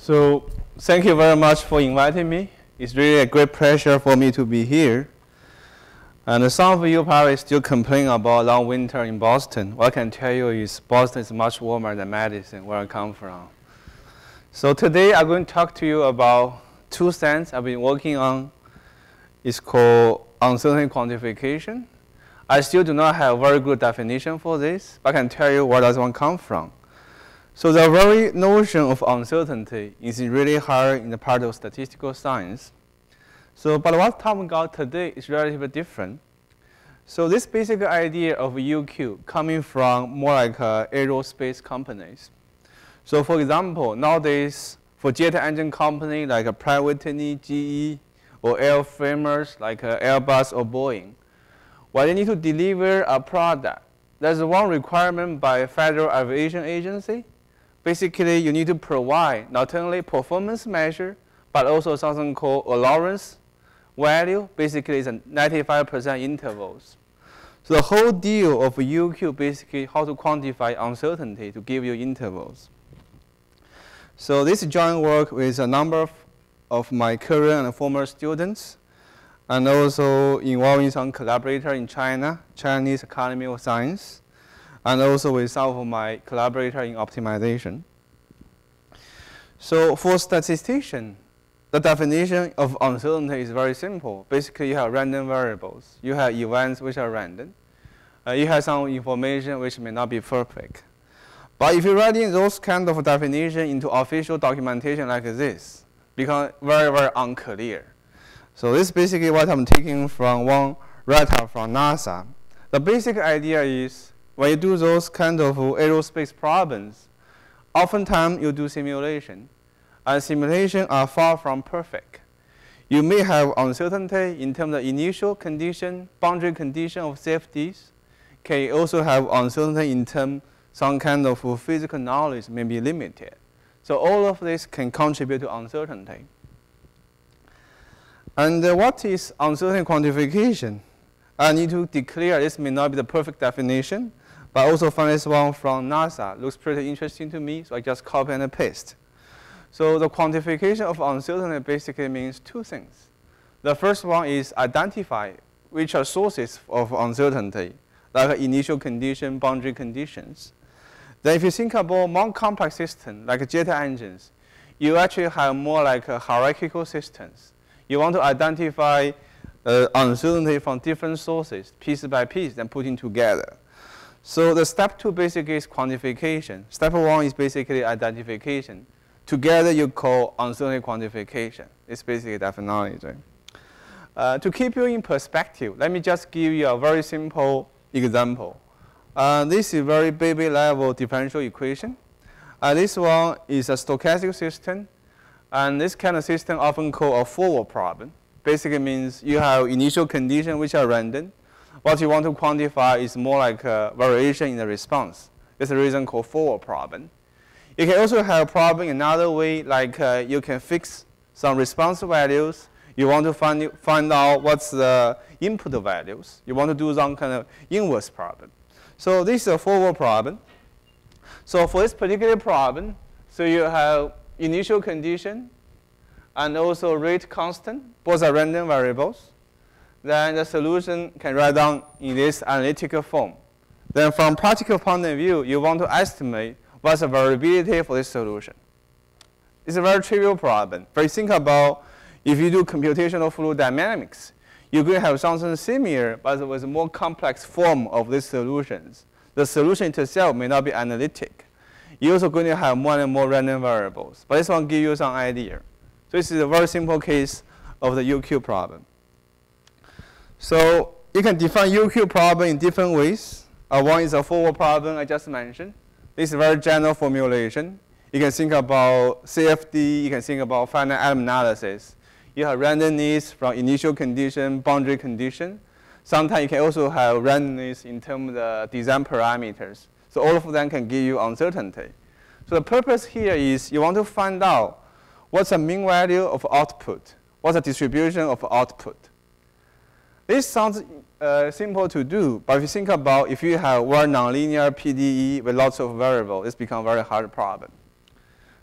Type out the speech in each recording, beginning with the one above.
So thank you very much for inviting me. It's really a great pleasure for me to be here. And some of you probably still complain about long winter in Boston. What I can tell you is Boston is much warmer than Madison, where I come from. So today I'm going to talk to you about two things I've been working on. It's called uncertainty quantification. I still do not have a very good definition for this, but I can tell you where does one come from. So the very notion of uncertainty is really hard in the part of statistical science. So, but what Tom got today is relatively different. So this basic idea of UQ coming from more like aerospace companies. So for example, nowadays for jet engine company like a Pratt & Whitney, GE, or airframers like Airbus or Boeing, when they need to deliver a product, there's one requirement by Federal Aviation Agency. Basically, you need to provide not only performance measure, but also something called allowance value. Basically, it's a 95% intervals. So the whole deal of UQ basically how to quantify uncertainty to give you intervals. So this joint work with a number of my current and former students, and also involving some collaborator in China, Chinese Academy of Science, and also with some of my collaborators in optimization. So for statistician, the definition of uncertainty is very simple. Basically, you have random variables. You have events which are random. You have some information which may not be perfect. But if you write in those kind of definition into official documentation like this, become very, very unclear. So this is basically what I'm taking from one writer from NASA. The basic idea is when you do those kind of aerospace problems, oftentimes you do simulation. And simulations are far from perfect. You may have uncertainty in terms of initial condition, boundary condition of safeties. Can also have uncertainty in terms some kind of physical knowledge may be limited. So all of this can contribute to uncertainty. And what is uncertainty quantification? I need to declare this may not be the perfect definition, but also find this one from NASA. Looks pretty interesting to me, so I just copy and paste. So the quantification of uncertainty basically means two things. The first one is identify which are sources of uncertainty, like initial condition, boundary conditions. Then if you think about more complex systems, like jet engines, you actually have more like hierarchical systems. You want to identify uncertainty from different sources, piece by piece, then putting together. So the step two basically is quantification. Step one is basically identification. Together you call uncertainty quantification. It's basically that technology. To keep you in perspective, let me just give you a very simple example. This is a very baby level differential equation. This one is a stochastic system. And this kind of system often called a forward problem. Basically means you have initial conditions which are random. What you want to quantify is more like a variation in the response. It's a reason called forward problem. You can also have a problem another way, like you can fix some response values. You want to find out what's the input values. You want to do some kind of inverse problem. So this is a forward problem. So for this particular problem, so you have initial condition and also rate constant. Both are random variables. Then the solution can write down in this analytical form. Then from practical point of view, you want to estimate what's the variability for this solution. It's a very trivial problem. But you think about if you do computational fluid dynamics, you're going to have something similar, but with a more complex form of these solutions. The solution itself may not be analytic. You're also going to have more and more random variables. But this one gives you some idea. So this is a very simple case of the UQ problem. So you can define UQ problem in different ways. One is a forward problem I just mentioned. This is a very general formulation. You can think about CFD. You can think about finite element analysis. You have randomness from initial condition, boundary condition. Sometimes you can also have randomness in terms of the design parameters. So all of them can give you uncertainty. So the purpose here is you want to find out what's the mean value of output, what's the distribution of output. This sounds simple to do, but if you think about if you have one nonlinear PDE with lots of variables, it's become a very hard problem.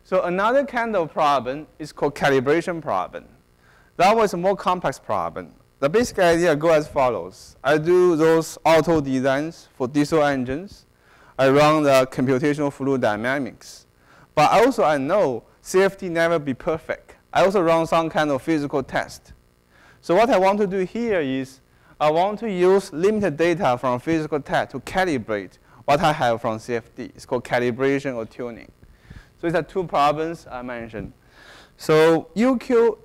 So another kind of problem is called calibration problem. That was a more complex problem. The basic idea goes as follows. I do those auto designs for diesel engines. I run the computational fluid dynamics. But also I know CFD never be perfect. I also run some kind of physical test. So what I want to do here is I want to use limited data from physical test to calibrate what I have from CFD. It's called calibration or tuning. So these are two problems I mentioned. So UQ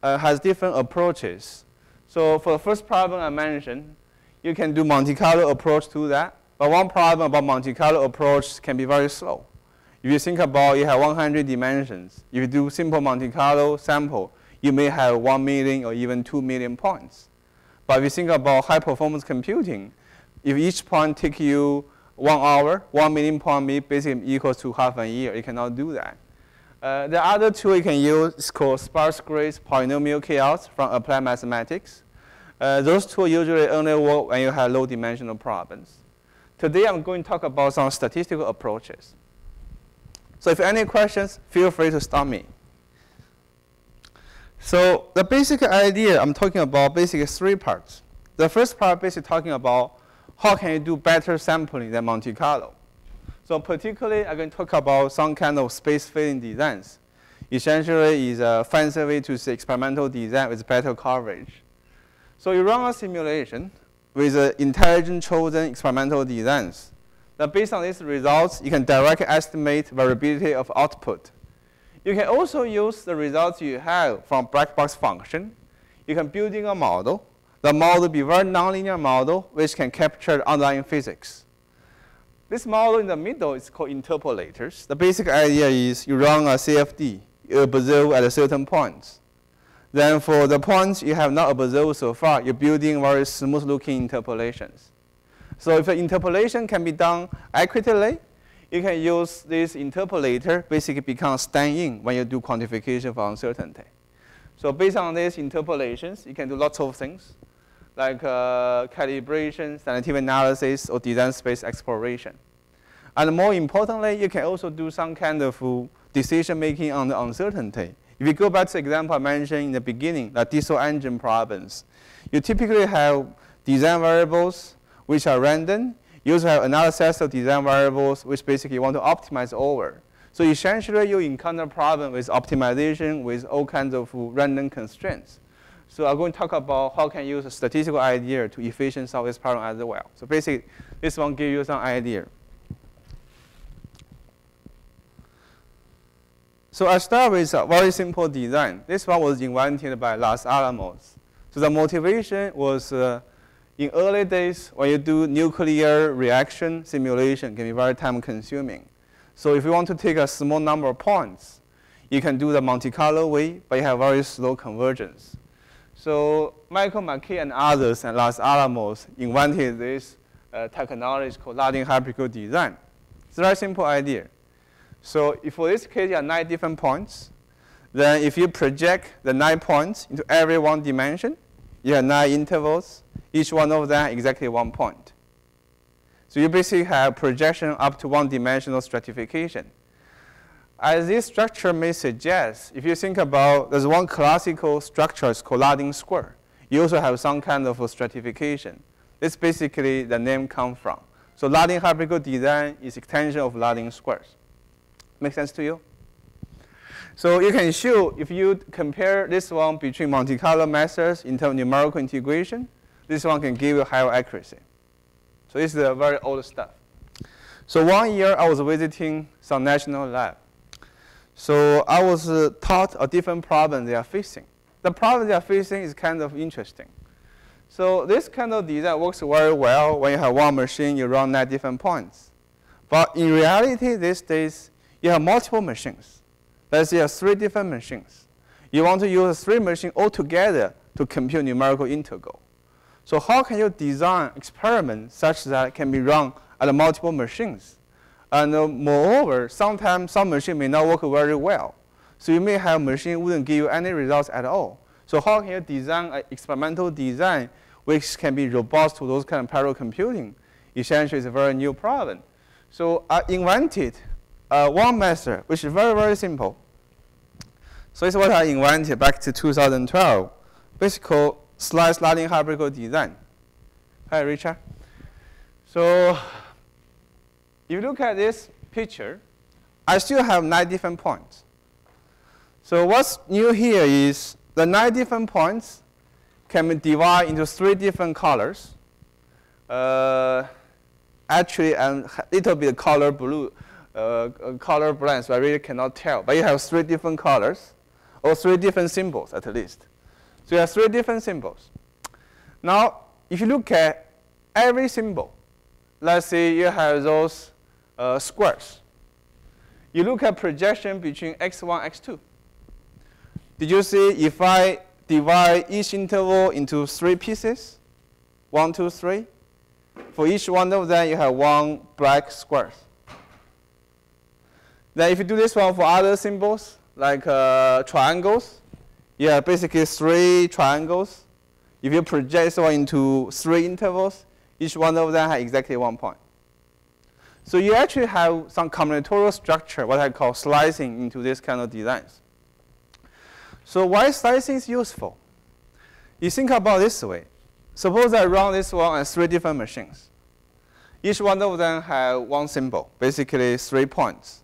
has different approaches. So for the first problem I mentioned, you can do Monte Carlo approach to that. But one problem about Monte Carlo approach can be very slow. If you think about you have 100 dimensions, if you do simple Monte Carlo sample, you may have 1 million or even 2 million points. But if you think about high performance computing, if each point takes you 1 hour, 1 million point basically equals to half a year. You cannot do that. The other tool you can use is called sparse graded polynomial chaos from applied mathematics. Those tools usually only work when you have low dimensional problems. Today I'm going to talk about some statistical approaches. So if any questions, feel free to stop me. So the basic idea I'm talking about basically 3 parts. The first part basically talking about how can you do better sampling than Monte Carlo. So particularly I'm going to talk about some kind of space filling designs. Essentially is a fancy way to say experimental design with better coverage. So you run a simulation with intelligent chosen experimental designs. Now based on these results, you can directly estimate variability of output. You can also use the results you have from black box function. You can build in a model. The model be a very nonlinear model which can capture underlying physics. This model in the middle is called Interpolators. The basic idea is you run a CFD, you observe at a certain points. Then for the points you have not observed so far, you're building very smooth looking interpolations. So if the interpolation can be done accurately, you can use this interpolator basically become stand-in when you do quantification for uncertainty. So based on these interpolations, you can do lots of things like calibration, scientific analysis, or design space exploration. And more importantly, you can also do some kind of decision making on the uncertainty. If you go back to the example I mentioned in the beginning, the diesel engine problems, you typically have design variables which are random. You also have another set of design variables which basically you want to optimize over. So essentially, you encounter a problem with optimization with all kinds of random constraints. So I'm going to talk about how can you use a statistical idea to efficiently solve this problem as well. So basically, this one gives you some idea. So I start with a very simple design. This one was invented by Los Alamos. So the motivation was in early days, when you do nuclear reaction simulation, can be very time consuming. So if you want to take a small number of points, you can do the Monte Carlo way, but you have very slow convergence. So Michael McKay and others at Los Alamos invented this technology called Ladin Hypercube design. It's a very simple idea. So if for this case, you have 9 different points. Then if you project the 9 points into every one dimension, you have 9 intervals. Each one of them exactly 1 point. So you basically have projection up to 1-dimensional stratification. As this structure may suggest, if you think about, there's one classical structure, it's called Ladin square. You also have some kind of a stratification. This basically the name comes from. So Ladin Hypercube design is extension of Ladin squares. Make sense to you? So you can show, if you compare this one between Monte Carlo methods in terms of numerical integration, this one can give you higher accuracy. So this is a very old stuff. So one year I was visiting some national lab. So I was taught a different problem they are facing. The problem they are facing is kind of interesting. So this kind of design works very well when you have one machine, you run 9 different points. But in reality, these days, you have multiple machines. Let's say you have 3 different machines. You want to use 3 machines all together to compute numerical integral. So how can you design experiments such that it can be run at multiple machines? And moreover, sometimes some machine may not work very well. So you may have a machine wouldn't give you any results at all. So how can you design an experimental design which can be robust to those kind of parallel computing? Essentially, it's a very new problem. So I invented one method, which is very, very simple. So it's what I invented back to 2012, basically called sliding hypercube design. Hi, Richard. So if you look at this picture, I still have 9 different points. So what's new here is the 9 different points can be divided into 3 different colors. Actually, a little bit color blue, color blend, so I really cannot tell. But you have 3 different colors, or 3 different symbols at least. So you have 3 different symbols. Now, if you look at every symbol, let's say you have those squares. You look at projection between x1, x2. Did you see if I divide each interval into 3 pieces, 1, 2, 3, for each one of them you have 1 black square. Then if you do this one for other symbols, like triangles, you have basically 3 triangles. If you project this one into 3 intervals, each one of them has exactly 1 point. So you actually have some combinatorial structure, what I call slicing, into this kind of designs. So why slicing is useful? You think about it this way. Suppose I run this one on 3 different machines. Each one of them has 1 symbol, basically 3 points.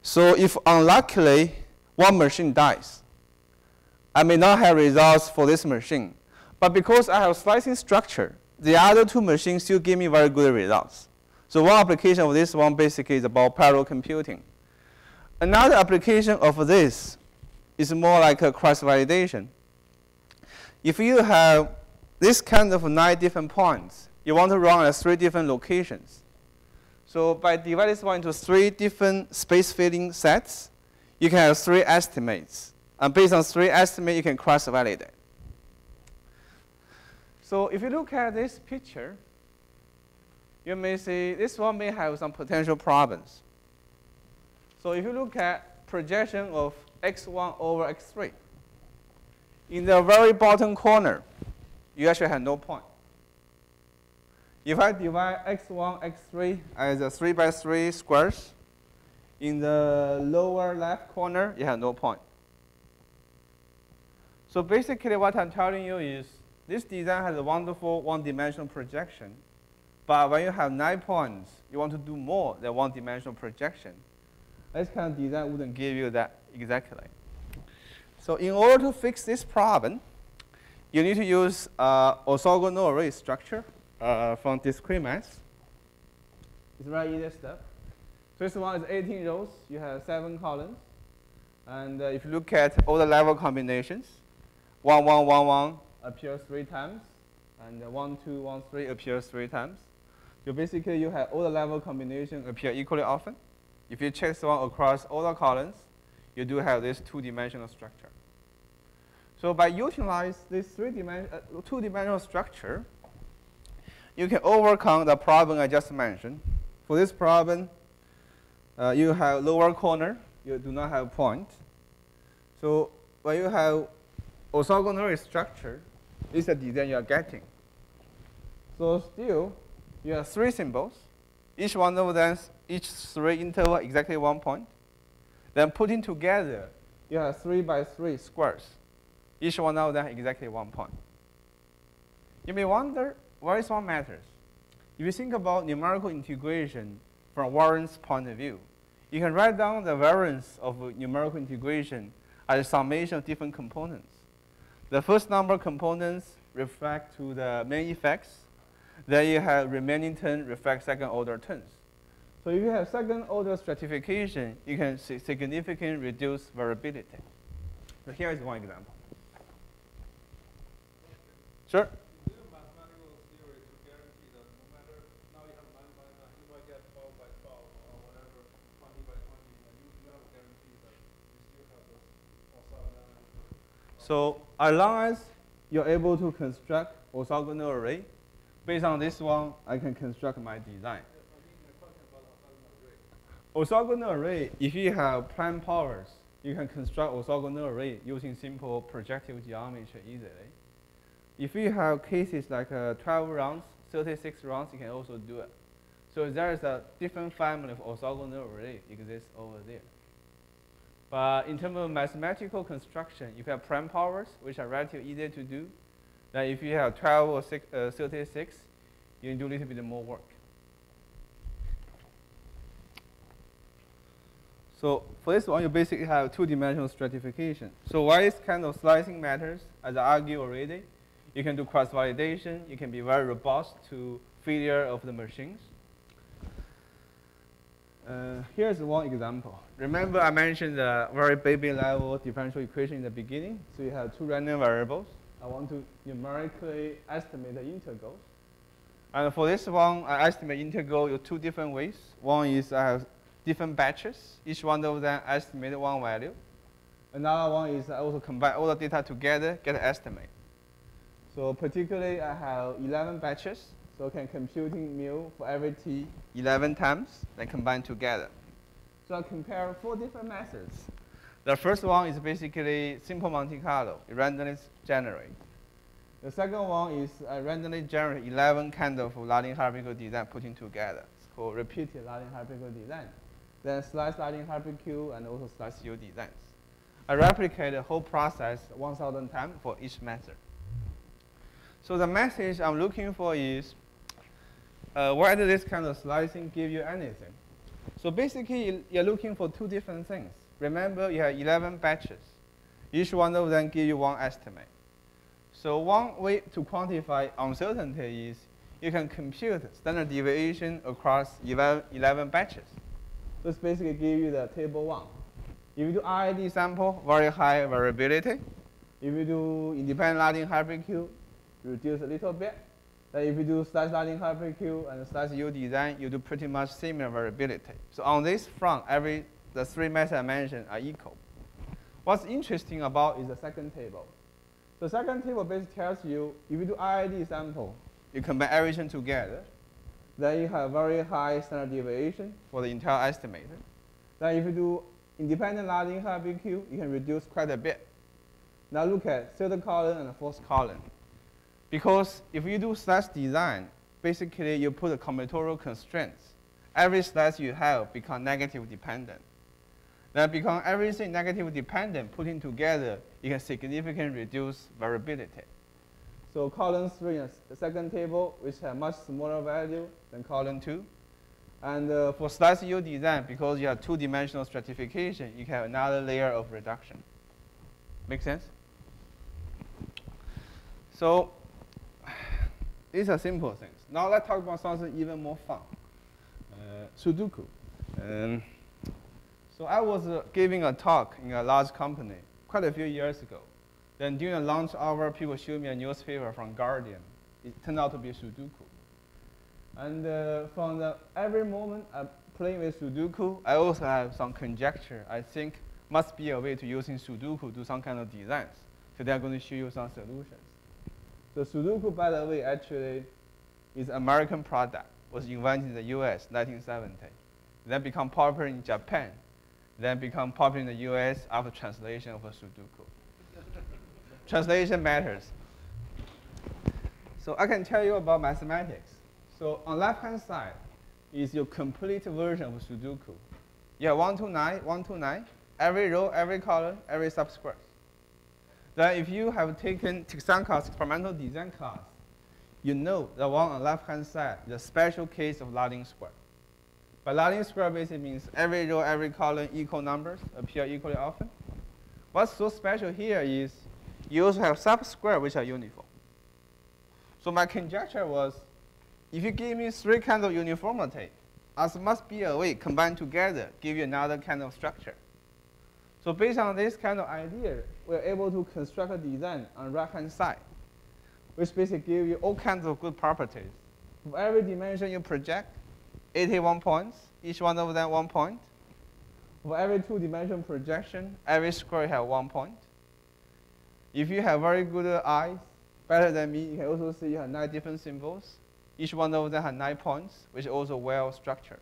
So if unluckily 1 machine dies, I may not have results for this machine. But because I have slicing structure, the other 2 machines still give me very good results. So one application of this one basically is about parallel computing. Another application of this is more like a cross-validation. If you have this kind of 9 different points, you want to run at 3 different locations. So by dividing this one into 3 different space-filling sets, you can have 3 estimates. And based on 3 estimates, you can cross-validate. So if you look at this picture, you may see this one may have some potential problems. So if you look at projection of x1 over x3, in the very bottom corner, you actually have no point. If I divide x1, x3 as a 3 by 3 squares, in the lower left corner, you have no point. So basically what I'm telling you is this design has a wonderful one-dimensional projection. But when you have 9 points, you want to do more than one-dimensional projection. This kind of design wouldn't give you that exactly. So in order to fix this problem, you need to use orthogonal array structure from discrete math. It's very easy stuff. First one is 18 rows. You have 7 columns. And if you look at all the level combinations, 1, 1, 1, 1 appears 3 times. And 1, 2, 1, 3 appears 3 times. So basically, you have all the level combinations appear equally often. If you check this one across all the columns, you do have this 2-dimensional structure. So by utilizing this 2-dimensional structure, you can overcome the problem I just mentioned. For this problem, you have lower corner. You do not have point. So when you have orthogonal array structure, this is the design you are getting. So still, you have 3 symbols. Each one of them, each 3 interval exactly 1 point. Then putting together, you have 3 by 3 squares. Each one of them exactly 1 point. You may wonder why this one matters. If you think about numerical integration from variance point of view, you can write down the variance of numerical integration as a summation of different components. The first number of components reflect to the main effects. Then you have remaining term reflect second-order terms. So if you have second-order stratification, you can significantly reduce variability. So here is one example. Sure. Do you have mathematical theory to guarantee that no matter now you have 9 by 9, you might get 12 by 12 or whatever, 20 by 20, and you have a guarantee that you still have those orthogonal. So as long as you're able to construct orthogonal array, based on this one, I can construct my design. Orthogonal array, if you have prime powers, you can construct orthogonal array using simple projective geometry easily. If you have cases like 12 rounds, 36 rounds, you can also do it. So there is a different family of orthogonal array exists over there. But in terms of mathematical construction, if you have prime powers, which are relatively easy to do, then if you have 12 or 36, you can do a little bit more work. So for this one, you basically have two-dimensional stratification. So why this kind of slicing matters, as I argued already, you can do cross-validation. You can be very robust to failure of the machines. Here's one example. Remember I mentioned the very baby level differential equation in the beginning. So you have two random variables. I want to numerically estimate the integrals. And for this one, I estimate integral in two different ways. One is I have different batches. Each one of them estimate one value. Another one is I also combine all the data together, get an estimate. So particularly, I have 11 batches. So I can computing mu for every t 11 times, then combine together. So I compare 4 different methods. The first one is basically simple Monte Carlo, randomly generate. The second one is I randomly generate 11 kind of Latin hierarchical design putting together. It's called repeated Latin hierarchical design. Then slice Latin Hypercube and also slice U designs. I replicate the whole process 1,000 times for each method. So the message I'm looking for is whether this kind of slicing give you anything. So basically, you're looking for two different things. Remember, you have 11 batches. Each one of them give you one estimate. So one way to quantify uncertainty is you can compute standard deviation across 11 batches. This basically gives you the table 1. If you do RID sample, very high variability. If you do independent Latin Hypercube, reduce a little bit. Then if you do slice Latin Hypercube and slice U design, you do pretty much similar variability. So on this front, the 3 methods I mentioned are equal. What's interesting about is the second table. The second table basically tells you if you do RID sample, you combine everything together, then you have very high standard deviation for the entire estimator. Then if you do independent Latin Hypercube, you can reduce quite a bit. Now look at third column and the fourth column. Because if you do slice design, basically you put the combinatorial constraints. Every slice you have become negative dependent. Then become everything negative dependent, putting together, you can significantly reduce variability. So column 3 is the second table, which has much smaller value than column 2. And for slice U design, because you have two-dimensional stratification, you have another layer of reduction. Make sense? So these are simple things. Now let's talk about something even more fun. Sudoku. So I was giving a talk in a large company quite a few years ago. Then during the lunch hour, people showed me a newspaper from Guardian. It turned out to be Sudoku. And from every moment I'm playing with Sudoku, I also have some conjecture. I think must be a way to using Sudoku to do some kind of designs. Today I'm going to show you some solutions. So Sudoku, by the way, actually is an American product. Was invented in the US, 1970. Then become popular in Japan. Then become popular in the US after translation of a Sudoku. Translation matters. So I can tell you about mathematics. So on left-hand side is your complete version of Sudoku. You have 1 to 9, 1 to 9, every row, every column, every subscript. Then if you have taken Texanka's experimental design class, you know the one on the left-hand side is a special case of Latin square. But Latin square basically means every row, every column, equal numbers appear equally often. What's so special here is you also have subsquare which are uniform. So my conjecture was, if you give me 3 kinds of uniformity, there must be a way combined together, give you another kind of structure. So based on this kind of idea, we're able to construct a design on the right-hand side, which basically gives you all kinds of good properties. For every dimension you project, 81 points, each one of them 1 point. For every 2-dimensional projection, every square you have 1 point. If you have very good eyes, better than me, you can also see you have 9 different symbols. Each one of them has 9 points, which is also well structured.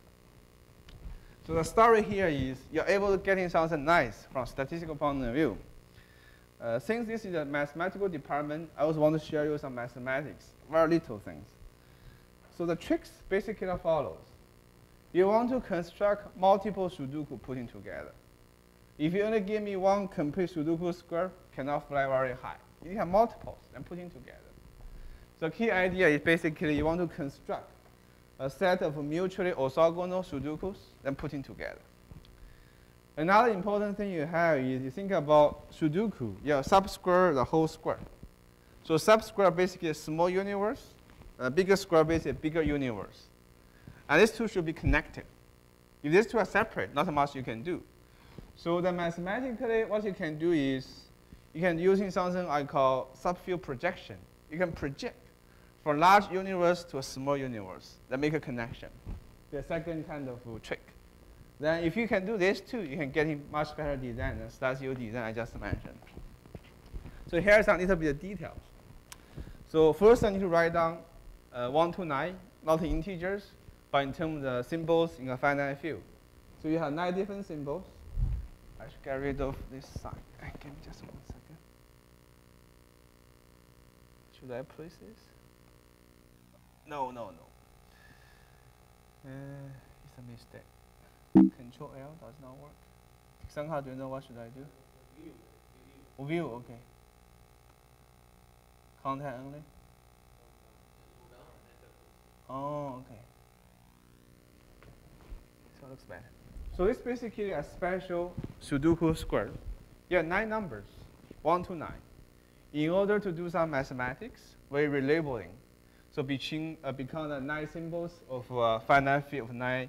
So the story here is you're able to get in something nice from a statistical point of view. Since this is a mathematical department, I also want to share you some mathematics, very little things. So the tricks basically follows. You want to construct multiple Sudoku putting together. If you only give me one complete Sudoku square, cannot fly very high. You have multiples and putting together. The key idea is basically you want to construct a set of mutually orthogonal Sudokus and putting together. Another important thing you have is you think about Sudoku. You have subsquare, the whole square. So subsquare basically a small universe. A bigger square basically a bigger universe. And these two should be connected. If these two are separate, not much you can do. So then mathematically, what you can do is you can using something I call subfield projection. You can project from large universe to a small universe that make a connection. The second kind of trick. Then if you can do this too, you can get a much better design than statistical design I just mentioned. So here's a little bit of details. So first I need to write down 1 to 9, not in integers, but in terms of symbols in a finite field. So you have 9 different symbols. I should get rid of this sign. Give me just 1 second. Should I place this? No. It's a mistake. Control L does not work. Somehow, do you know what should I do? View, okay. Content only? Oh, okay. So it looks better. So it's basically a special Sudoku square. You have 9 numbers, 1 to 9. In order to do some mathematics, we're relabeling. So become the 9 symbols of a finite field of 9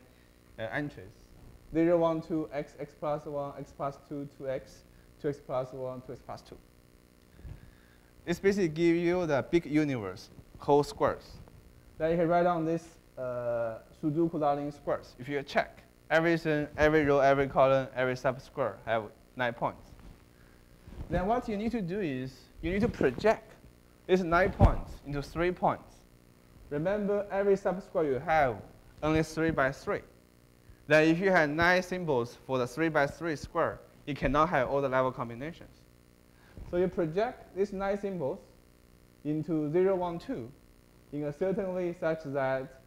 entries. 0, 1, 2, x plus 1, x plus 2, 2x, 2x plus 1, 2x plus 2. This basically gives you the big universe, whole squares. Then you can write down this Sudoku learning squares. If you check, everything, every row, every column, every subsquare have 9 points. Then what you need to do is you need to project these 9 points into 3 points. Remember, every subsquare you have only 3 by 3. Then if you have 9 symbols for the 3 by 3 square, you cannot have all the level combinations. So you project these 9 symbols into 0, 1, 2 in a certain way such that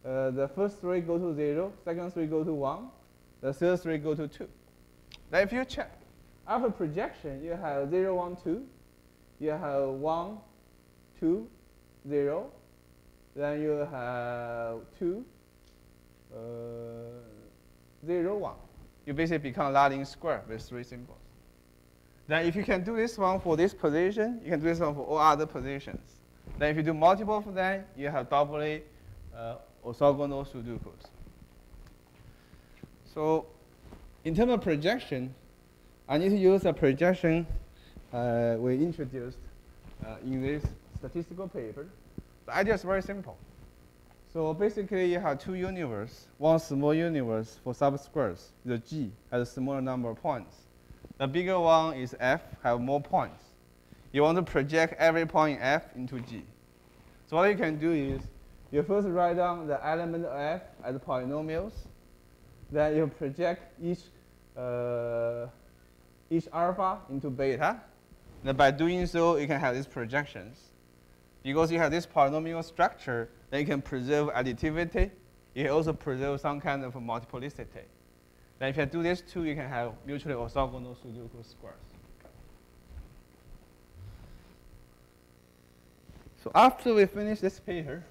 the first 3 go to 0, second 3 go to 1, the third 3 go to 2. Then if you check, after projection, you have 0, 1, 2, you have 1, 2, 0, then you have 2, 0, 1. You basically become a learning square with 3 symbols. Then if you can do this one for this position, you can do this one for all other positions. Then if you do multiple of them, you have doubly orthogonal Sudokus. So in terms of projection, I need to use a projection we introduced in this statistical paper. The idea is very simple. So basically, you have 2 universes, one small universe for subsquares. The G has a smaller number of points. The bigger one is F, have more points. You want to project every point in F into G. So what you can do is, you first write down the element of F as polynomials. Then you project each alpha into beta. Then by doing so, you can have these projections. Because you have this polynomial structure, then you can preserve additivity. You can also preserve some kind of multiplicity. Then if you do this too, you can have mutually orthogonal Sudoku squares. So after we finish this paper,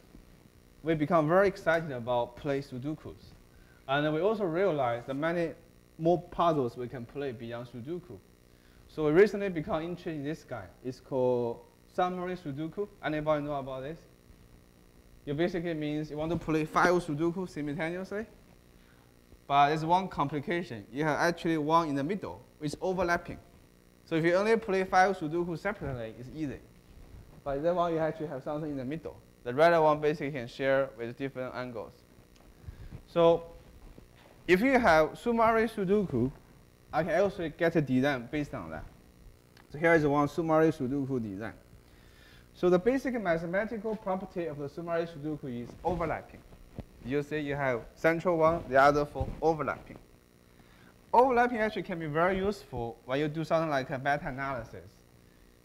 we become very excited about play Sudokus. And we also realize that many more puzzles we can play beyond Sudoku. So we recently become interested in this guy. It's called summary Sudoku. Anybody know about this? It basically means you want to play 5 Sudoku simultaneously. But there's one complication. You have actually one in the middle, which is overlapping. So if you only play 5 Sudoku separately, it's easy. But that one, you actually have something in the middle. The right one basically can share with different angles. So if you have summary Sudoku, I can also get a design based on that. So here is one summary Sudoku design. So the basic mathematical property of the summary Sudoku is overlapping. You see you have central one, the other 4 overlapping. Overlapping actually can be very useful when you do something like a meta-analysis.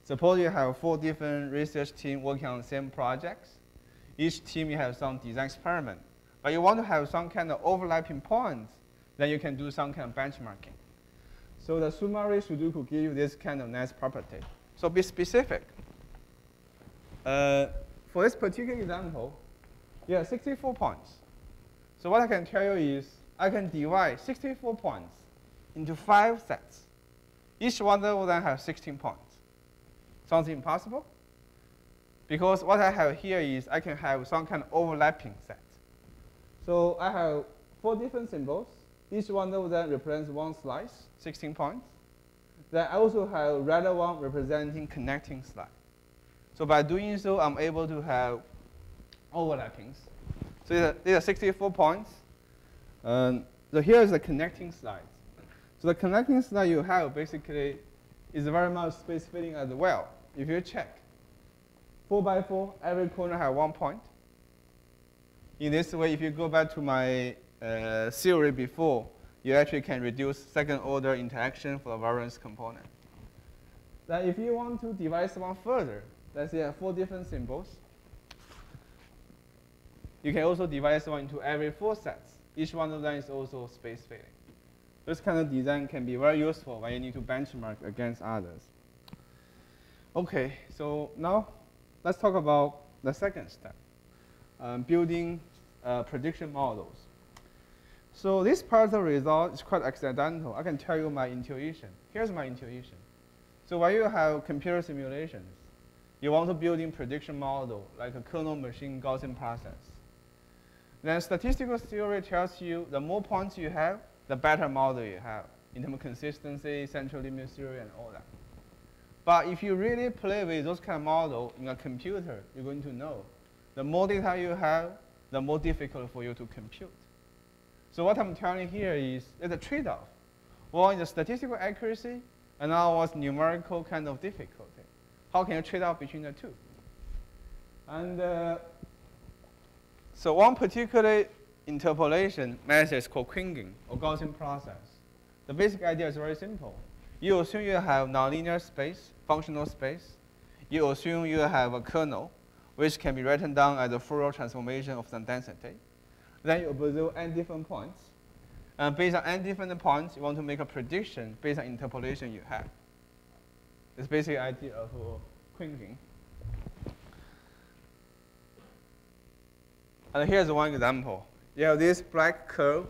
Suppose you have 4 different research teams working on the same projects. Each team you have some design experiment. but you want to have some kind of overlapping points, then you can do some kind of benchmarking. So the summary Sudoku give you this kind of nice property. So be specific. For this particular example, you have 64 points. So what I can tell you is I can divide 64 points into 5 sets. Each one of them has 16 points. Sounds impossible? Because what I have here is I can have some kind of overlapping set. So I have 4 different symbols. Each one of them represents one slice, 16 points. Then I also have a red one representing connecting slice. So by doing so, I'm able to have overlappings. So these are 64 points. So here is the connecting slice. So the connecting slice you have basically is very much space filling as well. If you check, 4 by 4, every corner has 1 point. In this way, if you go back to my theory before, you actually can reduce second order interaction for the variance component. Then if you want to divide one further, let's say 4 different symbols, you can also divide one into every 4 sets. Each one of them is also space filling. This kind of design can be very useful when you need to benchmark against others. Okay, so now let's talk about the second step, building prediction models. So this part of the result is quite accidental. I can tell you my intuition. Here's my intuition. So when you have computer simulations, you want to build in prediction model like a kernel machine Gaussian process. Then statistical theory tells you the more points you have, the better model you have in terms of consistency, central limit theory, and all that. But if you really play with those kind of model in a computer, you're going to know the more data you have, the more difficult for you to compute. So what I'm telling here is there's a trade-off. One is the statistical accuracy, and now what's numerical kind of difficulty. How can you trade off between the two? And so one particular interpolation method is called Kriging, or Gaussian process. The basic idea is very simple. You assume you have nonlinear space, functional space. You assume you have a kernel, which can be written down as a Fourier transformation of some density. Then you observe n different points. And based on n different points, you want to make a prediction based on interpolation you have. It's basic idea of Kriging. And here's one example. You have this black curve.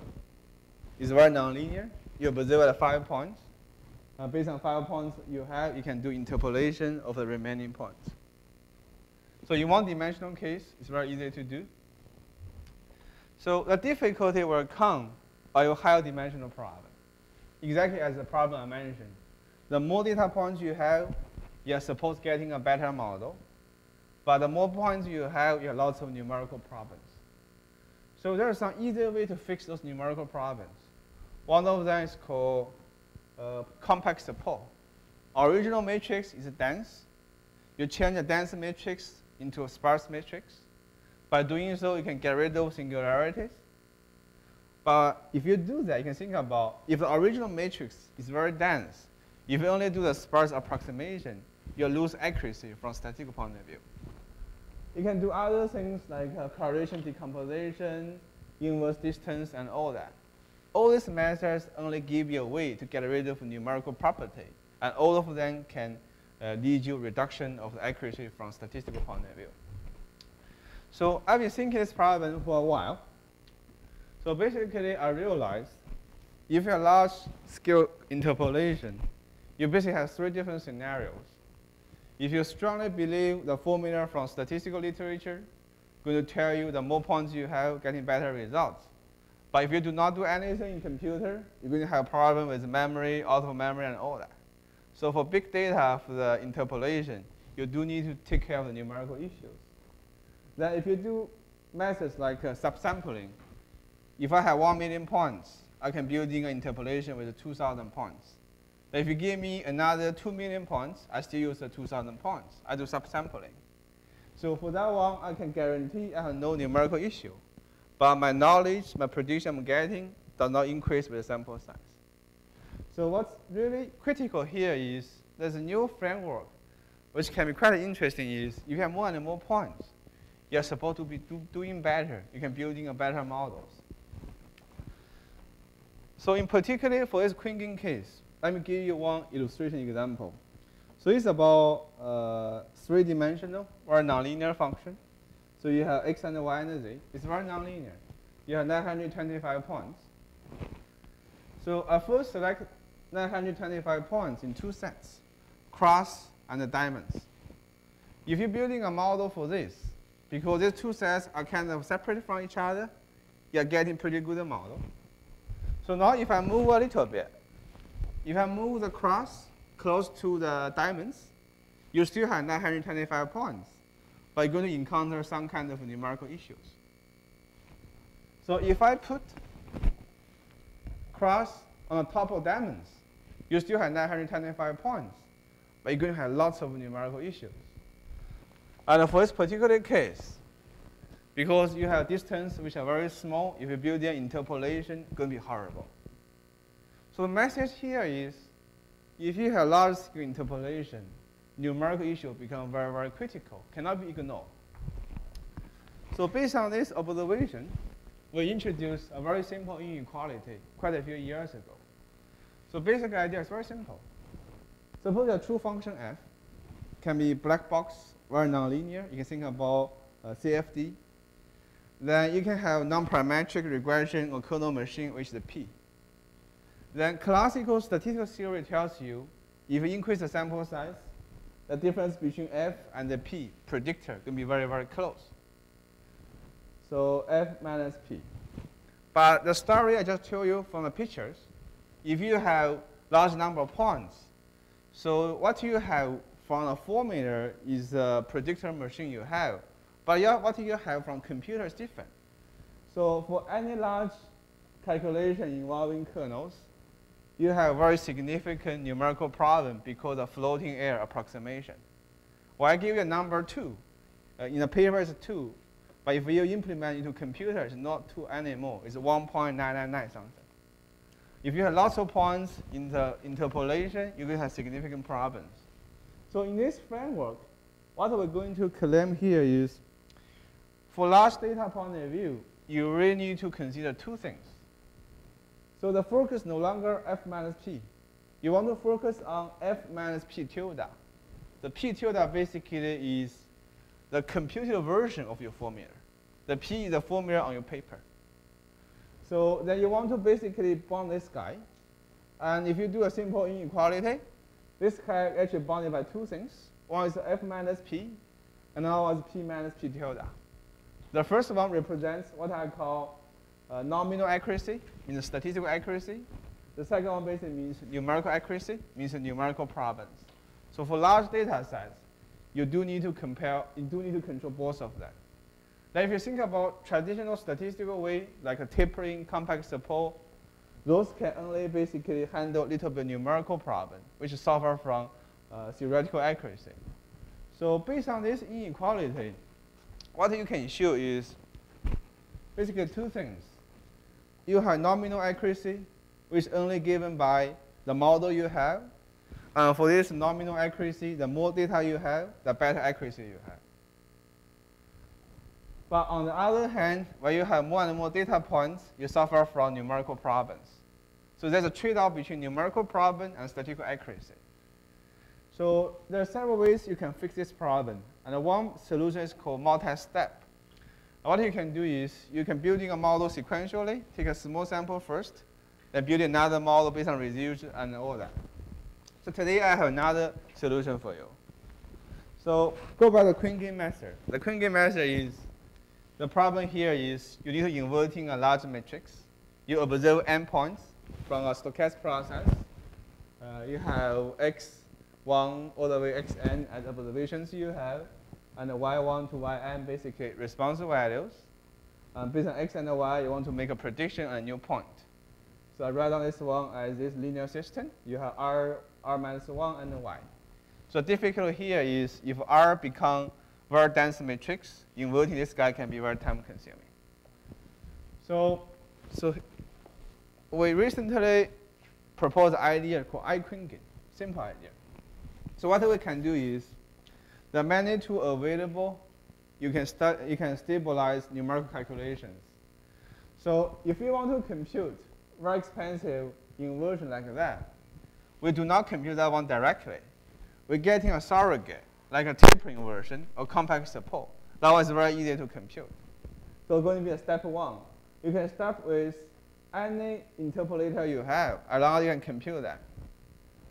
It's very nonlinear. You observe at 5 points. Based on 5 points you have, you can do interpolation of the remaining points. So in one-dimensional case, it's very easy to do. So the difficulty will come by your higher dimensional problem. Exactly as the problem I mentioned. The more data points you have, you're supposed to getting a better model. But the more points you have lots of numerical problems. So there are some easier way to fix those numerical problems. One of them is called compact support. Original matrix is dense. You change a dense matrix into a sparse matrix. By doing so, you can get rid of singularities. But if you do that, you can think about if the original matrix is very dense, if you only do the sparse approximation, you lose accuracy from statistical point of view. You can do other things like correlation decomposition, inverse distance, and all that. All these methods only give you a way to get rid of numerical property, and all of them can lead you reduction of the accuracy from statistical point of view. So I've been thinking this problem for a while. So basically, I realized if you have large-scale interpolation, you basically have 3 different scenarios. If you strongly believe the formula from statistical literature, going to tell you the more points you have, getting better results. But if you do not do anything in computer, you're going to have a problem with memory, auto memory, and all that. So for big data, for the interpolation, you do need to take care of the numerical issues. Then if you do methods like subsampling, if I have 1 million points, I can build in an interpolation with 2,000 points. But if you give me another 2 million points, I still use the 2,000 points. I do subsampling. So for that one, I can guarantee I have no numerical issue. But my knowledge, my prediction I'm getting does not increase with sample size. So what's really critical here is there's a new framework which can be quite interesting is if you have more and more points, you're supposed to be doing better. You can building a better models. So in particular, for this Kriging case, let me give you one illustration example. So it's about three-dimensional or nonlinear function. So you have x and y and z. It's very nonlinear. You have 925 points. So I first select 925 points in two sets, cross and the diamonds. If you're building a model for this, because these two sets are kind of separate from each other, you're getting pretty good model. So now if I move a little bit, if I move the cross close to the diamonds, you still have 925 points, but you're going to encounter some kind of numerical issues. So if I put cross on the top of diamonds, you still have 925 points, but you're going to have lots of numerical issues. And for this particular case, because you have distance which are very small, if you build an interpolation, it's going to be horrible. So the message here is, if you have large-scale interpolation, numerical issues become very, very critical, cannot be ignored. So based on this observation, we introduced a very simple inequality quite a few years ago. So basic idea is very simple. Suppose a true function f can be black box, very nonlinear. You can think about CFD. Then you can have non-parametric regression or kernel machine, which is the P. Then classical statistical theory tells you, if you increase the sample size, the difference between f and the P predictor can be very, very close. So f minus P. But the story I just told you from the pictures, if you have large number of points, so what you have from a formula is the predictor machine you have. But what you have from computer is different. So for any large calculation involving kernels, you have very significant numerical problem because of floating error approximation. Well, I give you a number 2. In the paper it's 2. But if you implement into computer, it's not 2 anymore. It's 1.999 something. If you have lots of points in the interpolation, you will have significant problems. So in this framework, what we're going to claim here is, for large data point of view, you really need to consider two things. So the focus no longer f minus p. You want to focus on f minus p tilde. The p tilde basically is the computed version of your formula. The p is the formula on your paper. So then you want to basically bound this guy. And if you do a simple inequality, this guy actually bounded by two things. One is f minus p, and another is p minus p tilde. The first one represents what I call nominal accuracy, means statistical accuracy. The second one basically means numerical accuracy, means numerical problems. So for large data sets, you do need to control both of them. Now if you think about traditional statistical way, like a tapering, compact support, those can only basically handle a little bit numerical problem, which suffer from theoretical accuracy. So based on this inequality, what you can show is basically two things. You have nominal accuracy, which is only given by the model you have. And for this nominal accuracy, the more data you have, the better accuracy you have. But on the other hand, when you have more and more data points, you suffer from numerical problems. So there's a trade-off between numerical problem and statistical accuracy. So there are several ways you can fix this problem. And one solution is called multi-step. What you can do is you can build a model sequentially, take a small sample first, then build another model based on residuals and all that. So today I have another solution for you. So go by the Kriging method. The Kriging method is, the problem here is you need to inverting a large matrix. You observe endpoints from a stochastic process. You have x1 all the way xn as observations you have, and y1 to yn basically response values. Based on x and y, you want to make a prediction on a new point. So I write down this one as this linear system. You have r minus 1 and y. So difficult here is if r become very dense matrix, inverting this guy can be very time consuming. So we recently proposed an idea called Kriging, simple idea. So what we can do is, the magnitude available you can stabilize numerical calculations. So if you want to compute very expensive inversion like that, we do not compute that one directly. We're getting a surrogate, like a tapering inversion or compact support. That one is very easy to compute. So it's going to be a step 1. You can start with any interpolator you have, as long as you can compute that.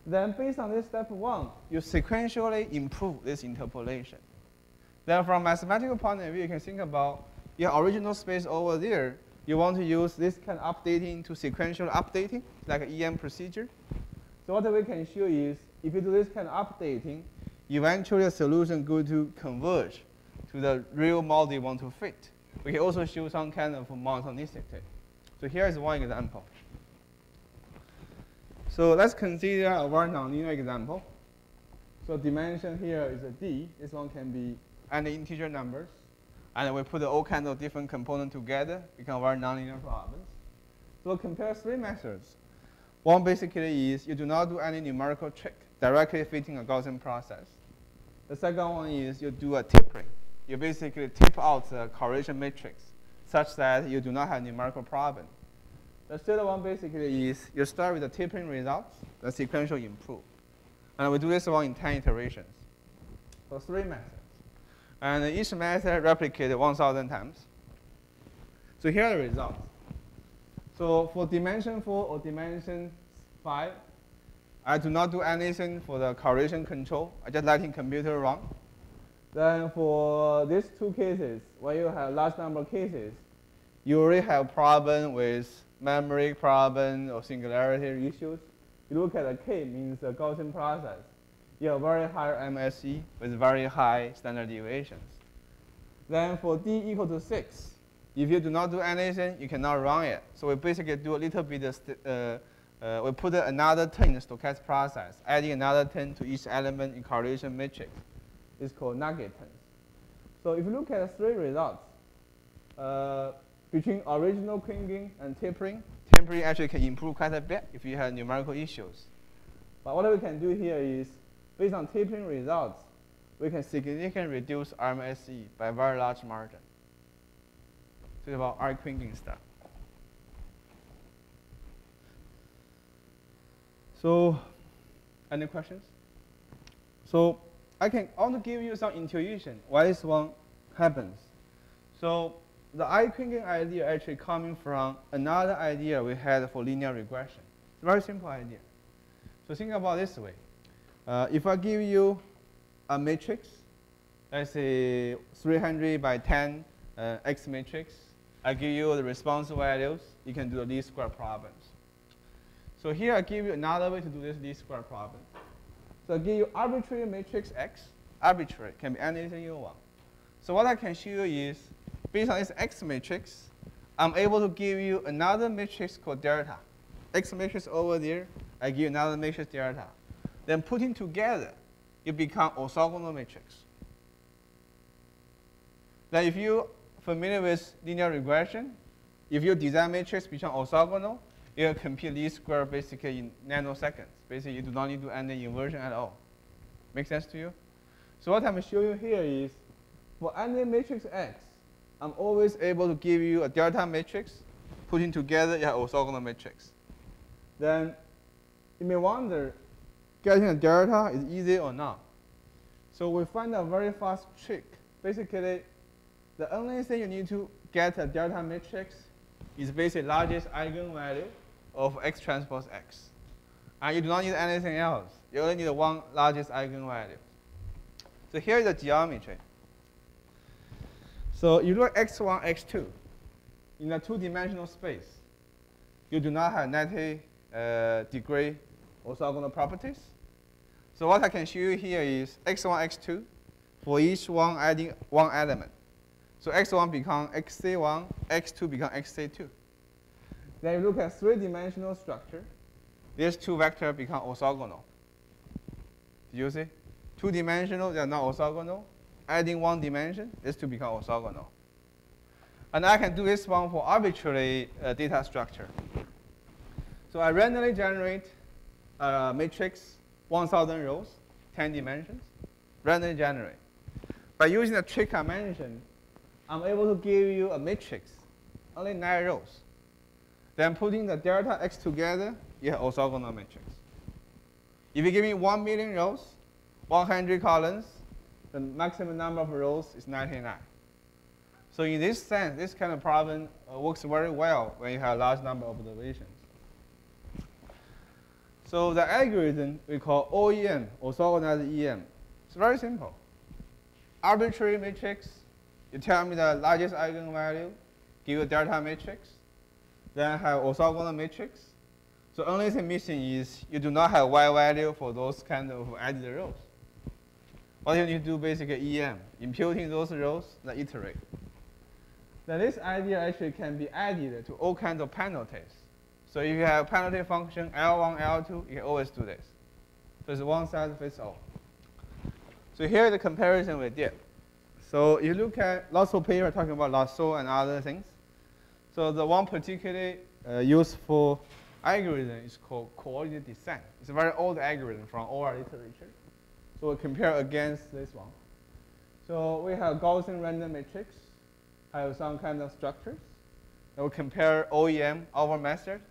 Then based on this step 1, you sequentially improve this interpolation. Then from a mathematical point of view, you can think about your original space over there. You want to use this kind of updating to sequential updating, like an EM procedure. So what we can show is, if you do this kind of updating, eventually the solution going to converge to the real model you want to fit. We can also show some kind of monotonicity. So here is one example. So let's consider a very nonlinear example. So dimension here is a D. This one can be any integer numbers. And we put all kinds of different components together, become very nonlinear problems. So compare 3 methods. One basically is you do not do any numerical trick, directly fitting a Gaussian process. The second one is you do a tapering. You basically tip out the correlation matrix such that you do not have numerical problem. The third one basically is you start with the tapering results, the sequential improve. And we do this one in 10 iterations. So 3 methods. And each method replicated 1,000 times. So here are the results. So for dimension 4 or dimension 5, I do not do anything for the correlation control. I just letting computer run. Then for these 2 cases, where you have large number of cases, you already have problem with memory problem or singularity issues. You look at the K, means the Gaussian process. You have very high MSE with very high standard deviations. Then for D equal to 6, if you do not do anything, you cannot run it. So we basically do a little bit of, we put another 10 in the stochastic process, adding another 10 to each element in correlation matrix. It's called nugget 10. So if you look at the 3 results, between original Kriging and tapering, tapering actually can improve quite a bit if you have numerical issues. But what we can do here is, based on tapering results, we can significantly reduce RMSE by a very large margin. So it's about our Kriging stuff. So, any questions? So I want to give you some intuition why this one happens. So the Kriging idea actually coming from another idea we had for linear regression. It's a very simple idea. So think about it this way. If I give you a matrix, let's say 300 by 10 X matrix, I give you the response values, you can do the least square problems. So here I give you another way to do this least square problem. So I give you arbitrary matrix X, arbitrary, can be anything you want. So what I can show you is, based on this X matrix, I'm able to give you another matrix called delta. X matrix over there, I give you another matrix delta. Then putting together, you become orthogonal matrix. Then if you're familiar with linear regression, if your design matrix become orthogonal, you can compute least square basically in nanoseconds. Basically, you do not need to do any inversion at all. Make sense to you? So what I'm showing you here is, for any matrix X, I'm always able to give you a delta matrix, putting together you have orthogonal matrix. Then you may wonder, getting a delta is easy or not. So we find a very fast trick. Basically, the only thing you need to get a delta matrix is basically largest eigenvalue of X transpose X. And you do not need anything else. You only need one largest eigenvalue. So here is the geometry. So you look at X1, X2. In a 2-dimensional space, you do not have 90-degree orthogonal properties. So what I can show you here is X1, X2, for each one adding one element. So X1 becomes XC1, X2 becomes XC2. Then you look at 3-dimensional structure. These 2 vectors become orthogonal. Did you see? 2-dimensional, they are not orthogonal. Adding 1 dimension, these 2 become orthogonal. And I can do this one for arbitrary data structure. So I randomly generate a matrix, 1,000 rows, 10 dimensions, randomly generate. by using the trick I mentioned, I'm able to give you a matrix, only 9 rows. Then putting the delta x together, you have orthogonal matrix. If you give me 1 million rows, 100 columns, the maximum number of rows is 99. So in this sense, this kind of problem works very well when you have a large number of observations. So the algorithm we call OEM, orthogonalized EM. It's very simple. Arbitrary matrix, you tell me the largest eigenvalue, give you a delta matrix, then have orthogonal matrix. So only thing missing is you do not have y value for those kind of added rows. What you need to do basically EM, imputing those rows, then iterate. Now this idea actually can be added to all kinds of penalties. So if you have penalty function L1, L2, you can always do this. So it's one size fits all. So here is the comparison we did. So you look at lots of papers talking about LASSO and other things. So the one particularly useful algorithm is called coordinate descent. It's a very old algorithm from OR literature. So we compare against this one. So we have Gaussian random matrix, have some kind of structures. And we compare OEM, our method,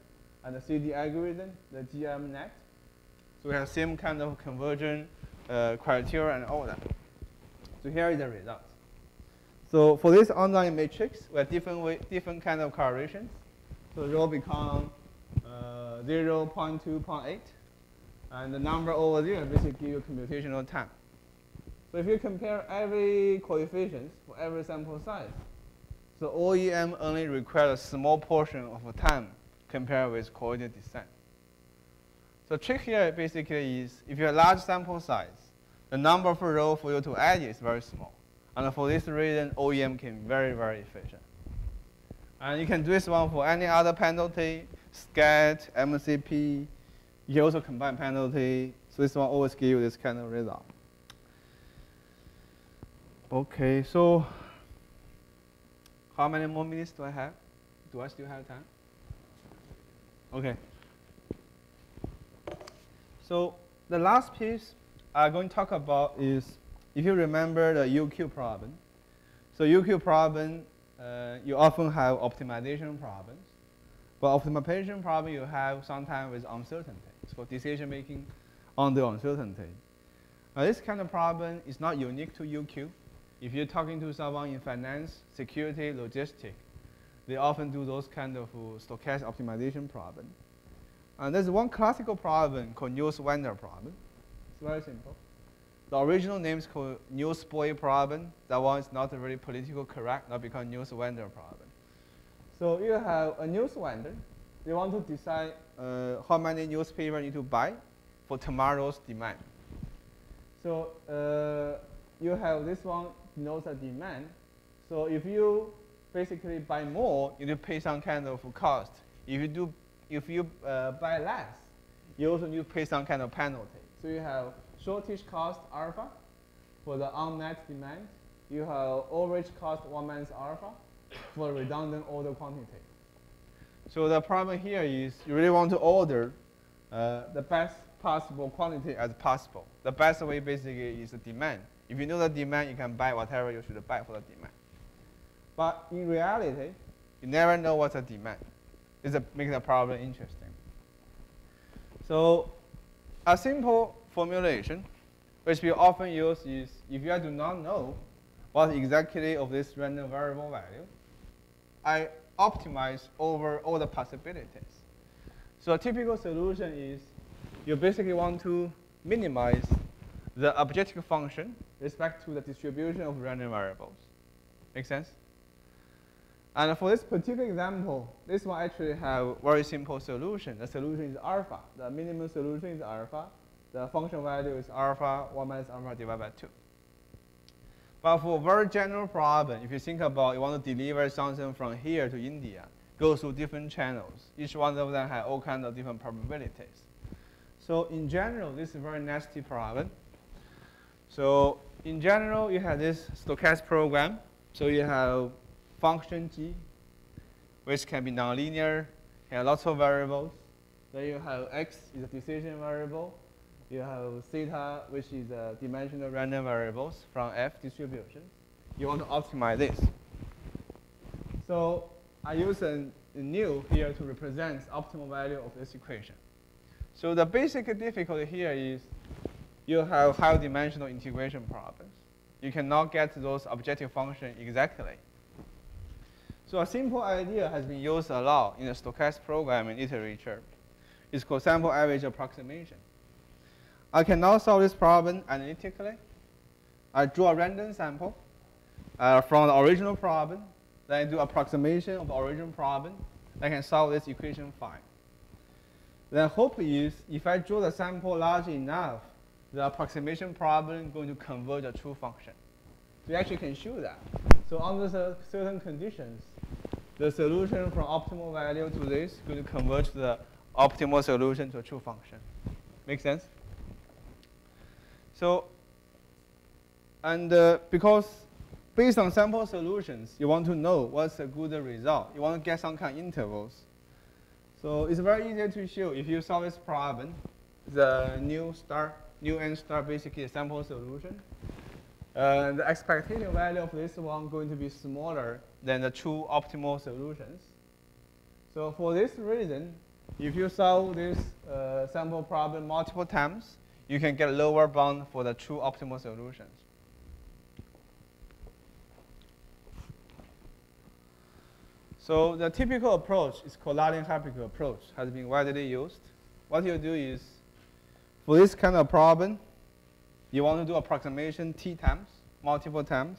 and the CD algorithm, the GMNet. So we have same kind of conversion criteria and all that. So here is the result. So for this online matrix, we have different kind of correlations. So row become 0, 0.2, 0.8. And the number over there basically give you computational time. So if you compare every coefficient for every sample size, so OEM only requires a small portion of time compared with coordinate descent. So trick here basically is if you have a large sample size, the number of rows for you to add is very small. And for this reason, OEM can be very, very efficient. And you can do this one for any other penalty, SCAT, MCP. You can also combine penalty. So this one always gives you this kind of result. OK, so how many more minutes do I have? Do I still have time? OK. So the last piece I'm going to talk about is, if you remember the UQ problem. So UQ problem, you often have optimization problems. But optimization problem you have sometimes with uncertainty. It's for decision making on the uncertainty. This kind of problem is not unique to UQ. If you're talking to someone in finance, security, logistics, they often do those kind of stochastic optimization problem. And there's one classical problem called Niels-Wender problem. It's very simple. The original name is called Niels-Bohr problem. That one is not very politically correct, not because Niels-Wender problem. So you have a Niels-Wender. They want to decide how many newspapers you need to buy for tomorrow's demand. So you have this one denotes a demand. So if you basically buy more, you need to pay some kind of cost. If you buy less, you also need to pay some kind of penalty. So you have shortage cost alpha for the unmet demand. You have overage cost 1 minus alpha for redundant order quantity. So the problem here is you really want to order the best possible quantity as possible. The best way basically is the demand. If you know the demand, you can buy whatever you should buy for the demand. But in reality, you never know what's the demand. This makes the problem interesting. So a simple formulation, which we often use, is if you do not know what exactly of this random variable value, I optimize over all the possibilities. So a typical solution is you basically want to minimize the objective function with respect to the distribution of random variables. Make sense? And for this particular example, this one actually have a very simple solution. The solution is alpha. The minimum solution is alpha. The function value is alpha, 1 minus alpha divided by 2. But for a very general problem, if you think about you want to deliver something from here to India, go through different channels. Each one of them have all kinds of different probabilities. So in general, this is a very nasty problem. So in general, you have this stochastic program. So you have function g, which can be nonlinear, have lots of variables. Then you have x is a decision variable. You have theta, which is dimensional random variables from F distributions. You want to optimize this. So I use a nu here to represent optimal value of this equation. So the basic difficulty here is you have high dimensional integration problems. You cannot get those objective functions exactly. So a simple idea has been used a lot in the stochastic programming literature. It's called sample average approximation. I can now solve this problem analytically. I draw a random sample from the original problem, then I do approximation of the original problem. I can solve this equation fine. The hope is if I draw the sample large enough, the approximation problem is going to converge a true function. So you actually can show that. So under certain conditions, the solution from optimal value to this is going to converge the optimal solution to a true function. Make sense? So, and because based on sample solutions, you want to know what's a good result. You want to get some kind of intervals. So it's very easy to show. If you solve this problem, the nu n star basically a sample solution. The expectation value of this one going to be smaller than the true optimal solutions. So for this reason, if you solve this sample problem multiple times, you can get lower bound for the true optimal solutions. So the typical approach is called Haaland-Hypercube approach, has been widely used. What you do is, for this kind of problem, you want to do approximation t times, multiple times.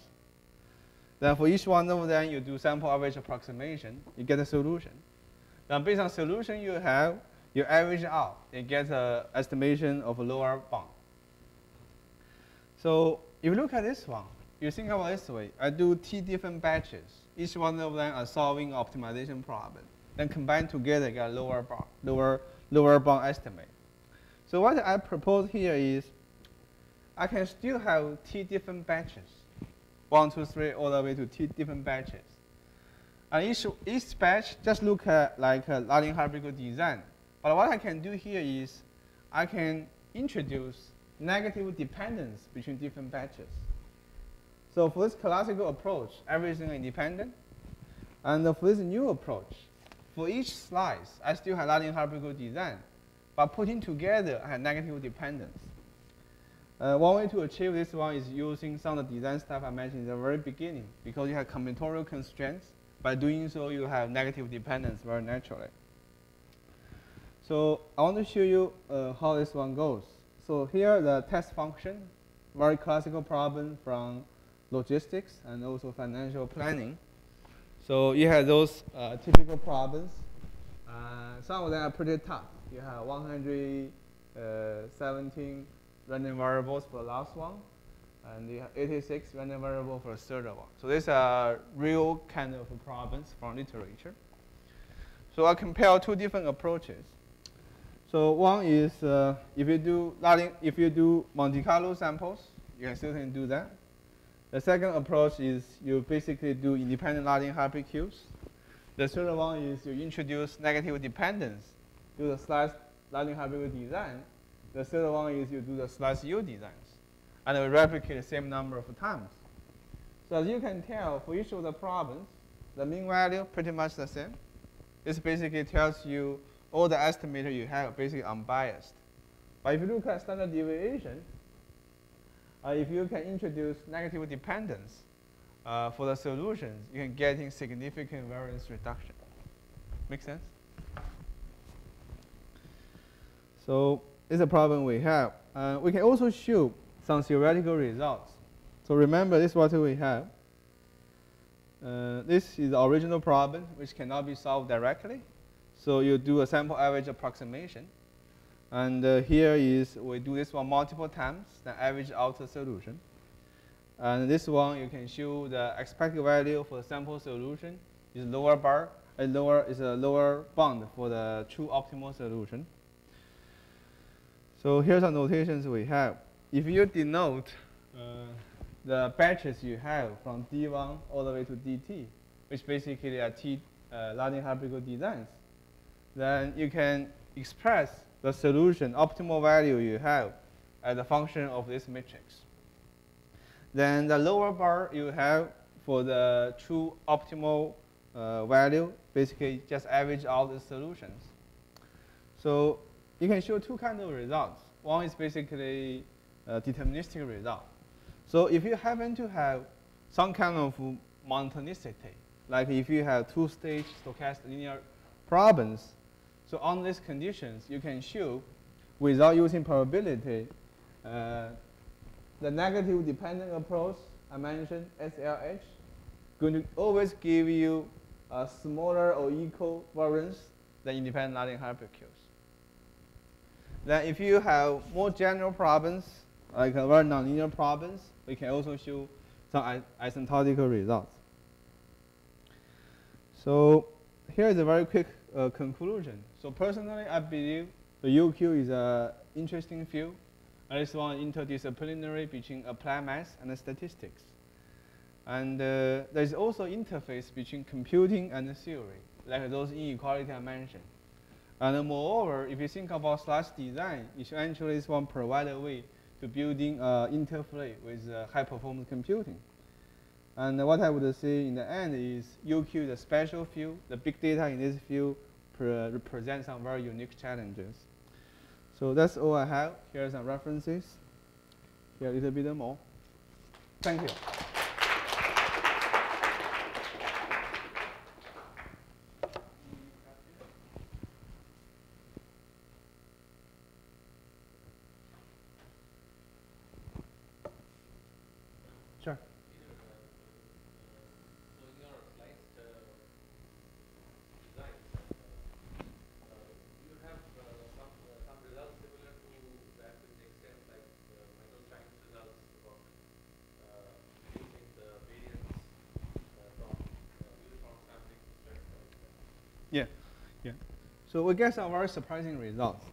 Then for each one of them, you do sample average approximation, you get a solution. Then based on solution you have, you average out, you get an estimation of a lower bound. So if you look at this one, you think about it this way. I do t different batches. Each one of them are solving an optimization problem. Then combined together, get a lower bound estimate. So what I propose here is, I can still have t different batches, 1, 2, 3, all the way to t different batches. And each batch just look at like a Haaland-Hypercube design. But what I can do here is, I can introduce negative dependence between different batches. So for this classical approach, everything is independent. And for this new approach, for each slice, I still have Haaland-Hypercube design. But putting together, I have negative dependence. One way to achieve this one is using some of the design stuff I mentioned in the very beginning. Because you have combinatorial constraints, by doing so, you have negative dependence very naturally. So I want to show you how this one goes. So here, the test function, very classical problem from logistics and also financial planning. So you have those typical problems. Some of them are pretty tough. You have 117 random variables for the last one, and you have 86 random variables for the third one. So these are real kind of problems from literature. So I compare two different approaches. So one is if you do Monte Carlo samples, you can certainly do that. The second approach is you basically do independent Haaland-Hypercubes. The third one is you introduce negative dependence, do the slice Haaland-Hypercube design. The third one is you do the slice U designs, and we replicate the same number of times. So as you can tell, for each of the problems, the mean value pretty much the same. This basically tells you all the estimator you have are basically unbiased. But if you look at standard deviation, if you can introduce negative dependence for the solutions, you can get in significant variance reduction. Make sense? So it's a problem we have. We can also show some theoretical results. So remember, this is what we have. This is the original problem, which cannot be solved directly. So you do a sample average approximation. And here is, we do this one multiple times, then average out the solution. And this one, you can show the expected value for the sample solution is lower bar, is a lower bound for the true optimal solution. So here's the notations we have. If you denote the batches you have from D1 all the way to DT, which basically are T Haaland-Hypercube designs, then you can express the solution, optimal value you have as a function of this matrix. Then the lower bar you have for the true optimal value, basically just average out the solutions. So you can show two kinds of results. One is basically a deterministic result. So if you happen to have some kind of monotonicity, like if you have two-stage stochastic linear problems, so on these conditions, you can show, without using probability, the negative dependent approach I mentioned, SLH, going to always give you a smaller or equal variance than independent Latin hypercubes. Then if you have more general problems, like very nonlinear problems, we can also show some asymptotical results. So here is a very quick conclusion. So personally, I believe the UQ is an interesting field. At least one interdisciplinary between applied math and statistics. And there's also interface between computing and theory, like those inequality I mentioned. And moreover, if you think about slash design, eventually this one provide a way to building interplay with high performance computing. And what I would say in the end is UQ is a special field. The big data in this field represents some very unique challenges. So that's all I have. Here are some references. Here a little bit more. Thank you. Sure. So in your slides design, you have some results similar to that to the extent like Michael Chang's results about reducing the variance from uniform sampling to stratified. Yeah, yeah. So we get some very surprising results.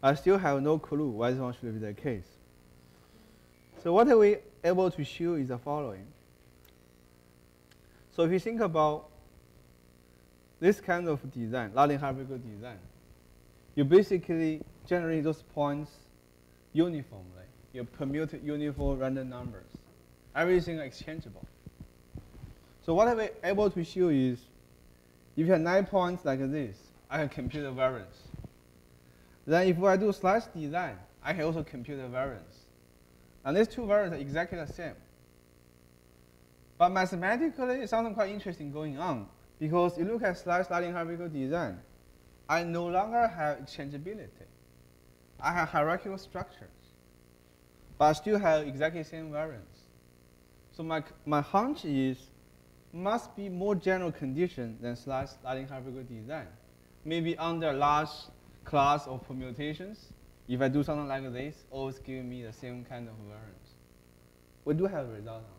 I still have no clue why this one should be the case. So what are we able to show is the following. So if you think about this kind of design, Latin hypercube design, you basically generate those points uniformly. You permute uniform random numbers. Everything is exchangeable. So what I'm able to show is, if you have 9 points like this, I can compute the variance. Then if I do slash design, I can also compute the variance. And these two variants are exactly the same. But mathematically, something quite interesting going on. Because you look at slash Latin hypercube design, I no longer have exchangeability. I have hierarchical structures. But I still have exactly the same variance. So my hunch is, must be more general condition than slash Latin hypercube design. Maybe under a large class of permutations, if I do something like this, always give me the same kind of variance. We do have a result on